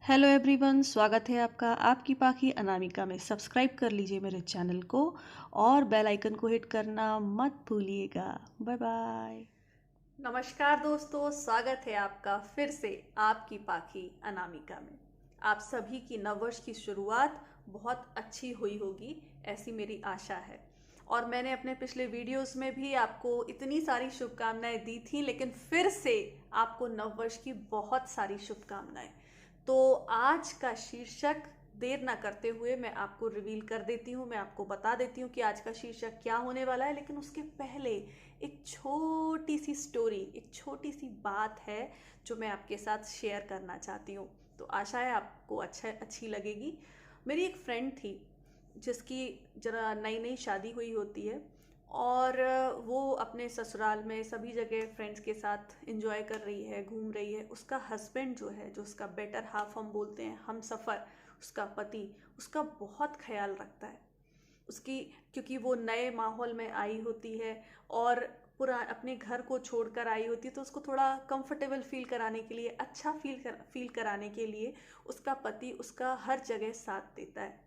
Hello everyone, स्वागत है आपका आपकी पाखी अनामिका में। सब्सक्राइब कर लीजिए मेरे चैनल को और बेल आइकन को हिट करना मत भूलिएगा। Bye bye. नमस्कार दोस्तों, स्वागत है आपका फिर से आपकी पाखी अनामिका में। आप सभी की नववर्ष की शुरुआत बहुत अच्छी हुई होगी, ऐसी मेरी आशा है। और मैंने अपने पिछले वीडियोस में भी आपको इतनी सारी शुभकामनाएं दी थी, लेकिन फिर से आपको नववर्ष की बहुत सारी शुभकामनाएं। तो आज का शीर्षक देर ना करते हुए मैं आपको रिवील कर देती हूँ, मैं आपको बता देती हूँ कि आज का शीर्षक क्या होने वाला है। लेकिन उसके पहले एक छोटी सी स्टोरी, एक छोटी सी बात है जो मैं आपके साथ शेयर करना चाहती हूँ। तो आशा है आपको अच्छी लगेगी। मेरी एक फ्रेंड थी जिसकी जरा नई नई शादी हुई होती है, और वो अपने ससुराल में सभी जगह फ्रेंड्स के साथ एंजॉय कर रही है, घूम रही है। उसका हस्बैंड जो है, जो उसका बेटर हाफ हम बोलते हैं, हम सफ़र, उसका पति उसका बहुत ख्याल रखता है उसकी, क्योंकि वो नए माहौल में आई होती है और पूरा अपने घर को छोड़कर आई होती है। तो उसको थोड़ा कंफर्टेबल फील कराने के लिए, अच्छा फील कराने के लिए उसका पति उसका हर जगह साथ देता है।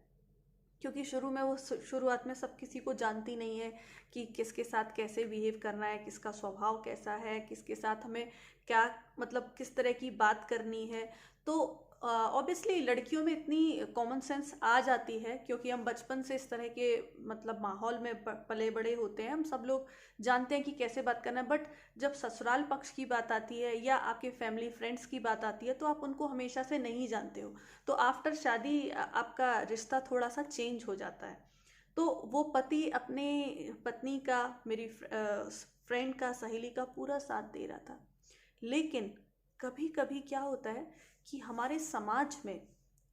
क्योंकि शुरू में वो शुरुआत में सब किसी को जानती नहीं है कि किसके साथ कैसे बिहेव करना है, किसका स्वभाव कैसा है, किसके साथ हमें क्या, मतलब किस तरह की बात करनी है। तो ऑब्वियसली लड़कियों में इतनी कॉमन सेंस आ जाती है, क्योंकि हम बचपन से इस तरह के मतलब माहौल में पले बड़े होते हैं। हम सब लोग जानते हैं कि कैसे बात करना है। बट जब ससुराल पक्ष की बात आती है या आपके फैमिली फ्रेंड्स की बात आती है, तो आप उनको हमेशा से नहीं जानते हो। तो आफ्टर शादी आपका रिश्ता थोड़ा सा चेंज हो जाता है। तो वो पति अपने पत्नी का, मेरी फ्रेंड का, सहेली का पूरा साथ दे रहा था। लेकिन कभी कभी क्या होता है कि हमारे समाज में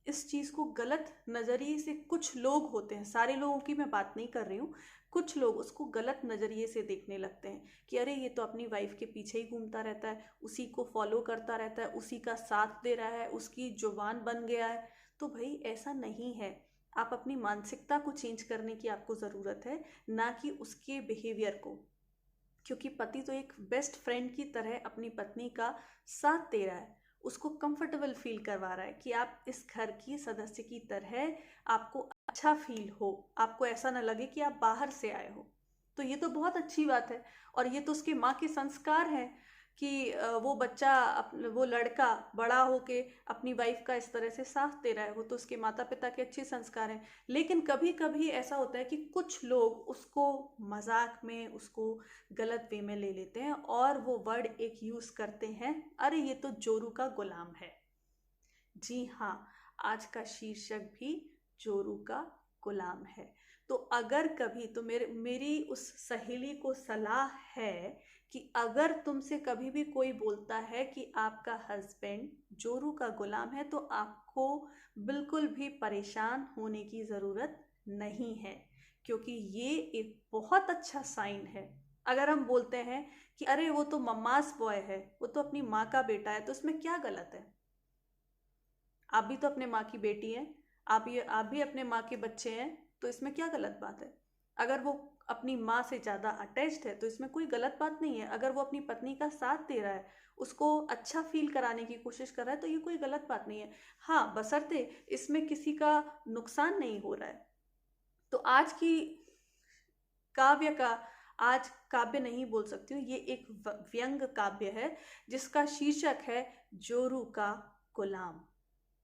इस चीज़ को गलत नज़रिए से कुछ लोग होते हैं, सारे लोगों की मैं बात नहीं कर रही हूँ, कुछ लोग उसको गलत नज़रिए से देखने लगते हैं कि अरे ये तो अपनी वाइफ के पीछे ही घूमता रहता है, उसी को फॉलो करता रहता है, उसी का साथ दे रहा है, उसकी जुबान बन गया है। तो भाई ऐसा नहीं है। आप अपनी मानसिकता को चेंज करने की आपको ज़रूरत है, ना कि उसके बिहेवियर को। क्योंकि पति तो एक बेस्ट फ्रेंड की तरह अपनी पत्नी का साथ दे रहा है, उसको कंफर्टेबल फील करवा रहा है कि आप इस घर की सदस्य की तरह, आपको अच्छा फील हो, आपको ऐसा ना लगे कि आप बाहर से आए हो। तो ये तो बहुत अच्छी बात है। और ये तो उसकी माँ के संस्कार हैं कि वो बच्चा, वो लड़का बड़ा होके अपनी वाइफ का इस तरह से साथ दे रहा है। वो तो उसके माता पिता के अच्छे संस्कार हैं। लेकिन कभी कभी ऐसा होता है कि कुछ लोग उसको मजाक में, उसको गलत वे में ले लेते हैं और वो वर्ड एक यूज करते हैं, अरे ये तो जोरू का गुलाम है। जी हाँ, आज का शीर्षक भी जोरू का गुलाम है। तो अगर कभी, तो मेरी उस सहेली को सलाह है कि अगर तुमसे कभी भी कोई बोलता है कि आपका हस्बैंड जोरू का गुलाम है, तो आपको बिल्कुल भी परेशान होने की ज़रूरत नहीं है। क्योंकि ये एक बहुत अच्छा साइन है। अगर हम बोलते हैं कि अरे वो तो मम्मास बॉय है, वो तो अपनी माँ का बेटा है, तो इसमें क्या गलत है? आप भी तो अपने माँ की बेटी हैं, आप भी अपने माँ के बच्चे हैं, तो इसमें क्या गलत बात है? अगर वो अपनी माँ से ज़्यादा अटैच्ड है तो इसमें कोई गलत बात नहीं है। अगर वो अपनी पत्नी का साथ दे रहा है, उसको अच्छा फील कराने की कोशिश कर रहा है, तो ये कोई गलत बात नहीं है। हाँ, बशर्ते इसमें किसी का नुकसान नहीं हो रहा है। तो आज की काव्य का, आज काव्य नहीं बोल सकती हूँ, ये एक व्यंग काव्य है जिसका शीर्षक है जोरू का गुलाम।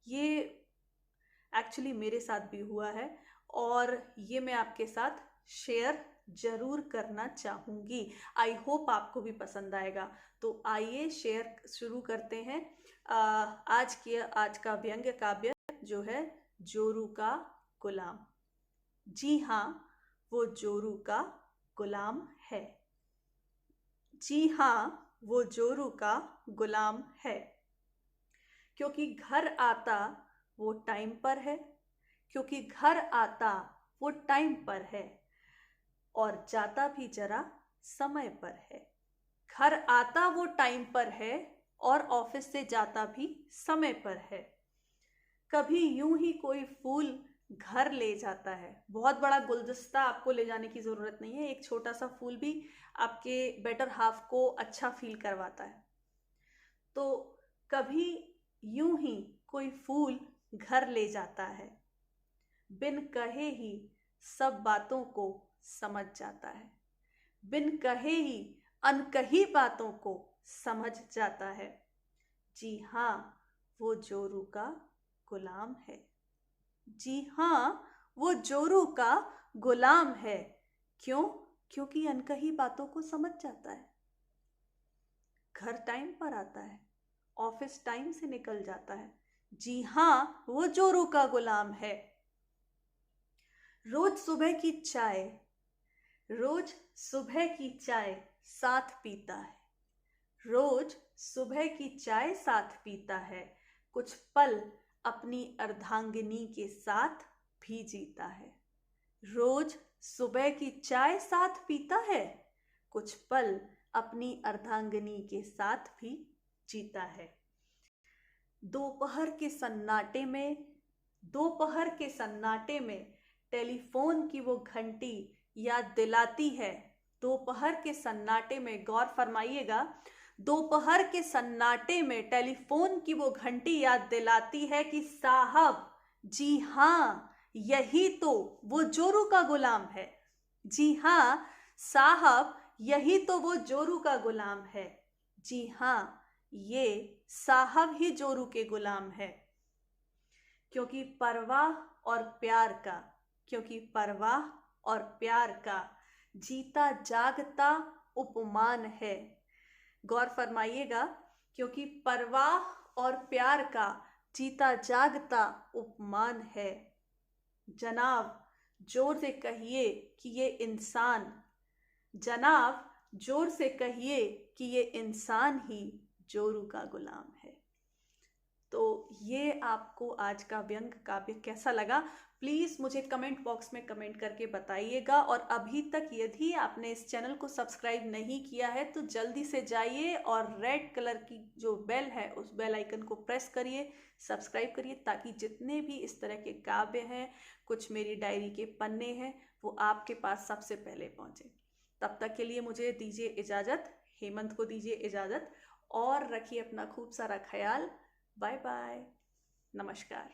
ये एक्चुअली मेरे साथ भी हुआ है और ये मैं आपके साथ शेयर जरूर करना चाहूँगी। आई होप आपको भी पसंद आएगा। तो आइए शेयर शुरू करते हैं। आज का व्यंग्य काव्य जो है जोरू का गुलाम। जी हाँ, वो जोरू का गुलाम है। जी हाँ, वो जोरू का गुलाम है। क्योंकि घर आता वो टाइम पर है, क्योंकि घर आता वो टाइम पर है, और जाता भी जरा समय पर है। घर आता वो टाइम पर है और ऑफिस से जाता भी समय पर है। कभी यूं ही कोई फूल घर ले जाता है। बहुत बड़ा गुलदस्ता आपको ले जाने की जरूरत नहीं है, एक छोटा सा फूल भी आपके बेटर हाफ को अच्छा फील करवाता है। तो कभी यूं ही कोई फूल घर ले जाता है, बिन कहे ही सब बातों को समझ जाता है, बिन कहे ही अनकही बातों को समझ जाता है। जी हाँ, वो जोरू का गुलाम है। जी हाँ, वो जोरू का गुलाम है। क्यों? क्योंकि अनकही बातों को समझ जाता है। घर टाइम पर आता है, ऑफिस टाइम से निकल जाता है। जी हाँ, वो जोरू का गुलाम है। रोज सुबह की चाय, रोज सुबह की चाय साथ पीता है, रोज सुबह की चाय साथ पीता है। कुछ पल अपनी अर्धांगिनी के साथ भी जीता है। रोज सुबह की चाय साथ पीता है, कुछ पल अपनी अर्धांगिनी के साथ भी जीता है। दोपहर के सन्नाटे में, दोपहर के सन्नाटे में टेलीफोन की वो घंटी याद दिलाती है। दोपहर के सन्नाटे में, गौर फरमाइएगा, दोपहर के सन्नाटे में टेलीफोन की वो घंटी याद दिलाती है कि साहब, जी हाँ, यही तो वो जोरू का गुलाम है। जी हाँ साहब, यही तो वो जोरू का गुलाम है। जी हाँ, ये साहब ही जोरू के गुलाम है। क्योंकि परवाह और प्यार का, क्योंकि परवाह और प्यार का जीता जागता उपमान है। गौर फरमाइएगा, क्योंकि परवाह और प्यार का जीता जागता उपमान है। जनाब, जोर से कहिए कि ये इंसान, जनाब, जोर से कहिए कि ये इंसान ही जोरू का गुलाम है। तो ये आपको आज का व्यंग काव्य कैसा लगा, प्लीज़ मुझे कमेंट बॉक्स में कमेंट करके बताइएगा। और अभी तक यदि आपने इस चैनल को सब्सक्राइब नहीं किया है तो जल्दी से जाइए और रेड कलर की जो बेल है उस बेल आइकन को प्रेस करिए, सब्सक्राइब करिए, ताकि जितने भी इस तरह के काव्य हैं, कुछ मेरी डायरी के पन्ने हैं, वो आपके पास सबसे पहले पहुँचे। तब तक के लिए मुझे दीजिए इजाज़त, हेमंत को दीजिए इजाज़त, और रखिए अपना खूब सारा ख्याल। बाय बाय, नमस्कार।